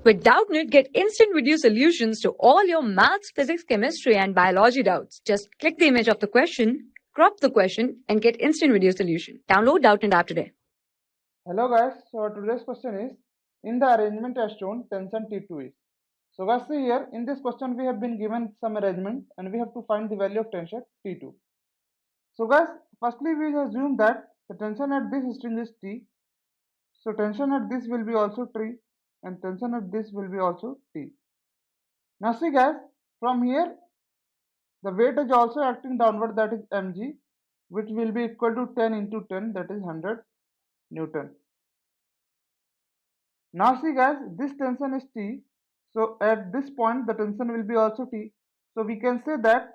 With Doubtnut, get instant video solutions to all your maths, physics, chemistry, and biology doubts. Just click the image of the question, crop the question, and get instant video solution. Download Doubtnut app today. Hello guys, so today's question is, in the arrangement as shown, tension T2 is. So guys, see here, in this question we have been given some arrangement and we have to find the value of tension T2. So guys, firstly we assume that the tension at this string is T. So tension at this will be also T and tension at this will be also T. Now see guys, from here the weight is also acting downward, that is mg, which will be equal to 10 into 10, that is 100 Newton. Now see guys, this tension is T. So at this point the tension will be also T. So we can say that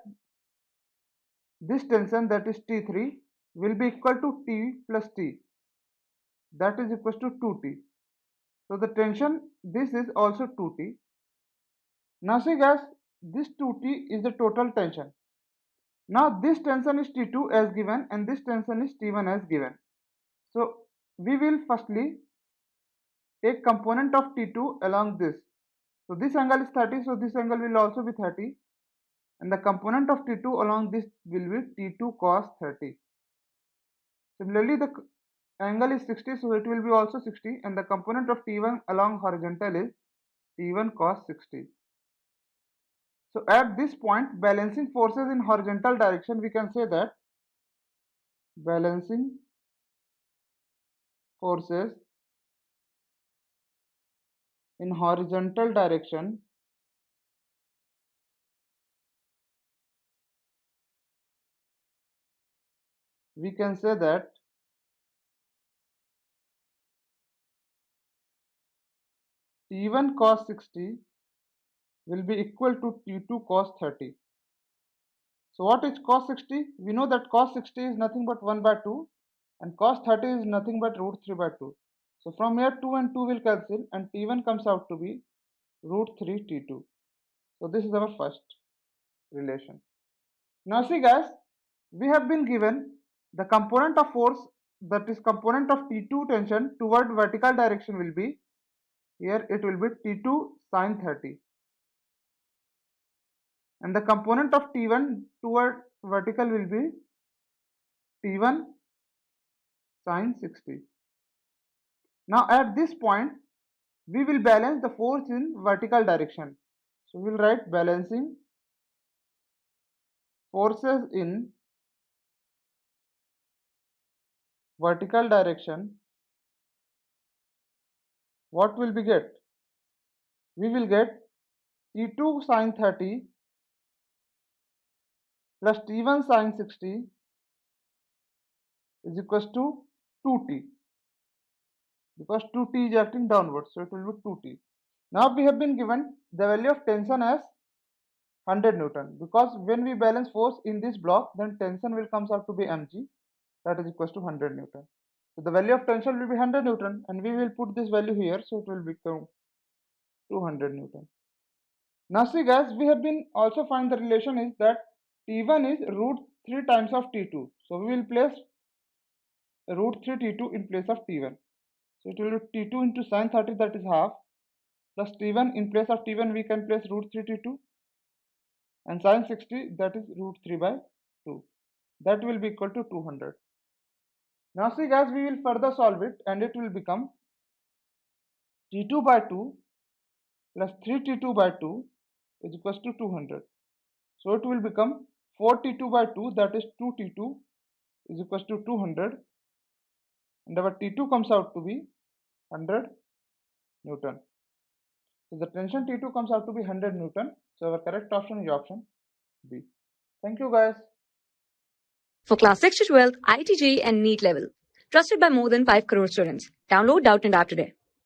this tension, that is T3, will be equal to T plus T, that is equal to 2T. So the tension, this is also 2T. Now see guys, this 2T is the total tension. Now this tension is T2 as given and this tension is T1 as given. So we will firstly take component of T2 along this. So this angle is 30, so this angle will also be 30. And the component of T2 along this will be T2 cos 30. Similarly, the angle is 60, so it will be also 60, and the component of T1 along horizontal is T1 cos 60. So at this point, balancing forces in horizontal direction, we can say that balancing forces in horizontal direction we can say that T1 cos 60 will be equal to T2 cos 30. So what is cos 60? We know that cos 60 is nothing but 1 by 2 and cos 30 is nothing but root 3 by 2. So from here 2 and 2 will cancel and T1 comes out to be root 3 T2. So this is our first relation. Now see guys, we have been given the component of force, that is component of T2 tension toward vertical direction will be, here it will be T2 sin 30. And the component of T1 toward vertical will be T1 sin 60. Now at this point we will balance the force in vertical direction. So we will write balancing forces in vertical direction. What will we get? We will get T2 sin 30 plus T1 sin 60 is equals to 2T, because 2T is acting downwards, so it will be 2T. Now we have been given the value of tension as 100 Newton, because when we balance force in this block, then tension will comes out to be mg, that is equals to 100 Newton. So the value of tension will be 100 Newton and we will put this value here, so it will become 200 Newton. Now see guys, we have been also find the relation is that T1 is root 3 times of T2. So we will place root 3 T2 in place of T1. So it will be T2 into sin 30, that is half, plus T1, in place of T1 we can place root 3 T2, and sin 60, that is root 3 by 2. That will be equal to 200. Now see guys, we will further solve it and it will become T2 by 2 plus 3T2 by 2 is equals to 200. So it will become 4T2 by 2, that is 2T2 is equals to 200, and our T2 comes out to be 100 Newton. So the tension T2 comes out to be 100 Newton. So our correct option is option B. Thank you guys. For class 6 to 12, IIT JEE and NEET level. Trusted by more than 5 crore students. Download Doubtnut app today.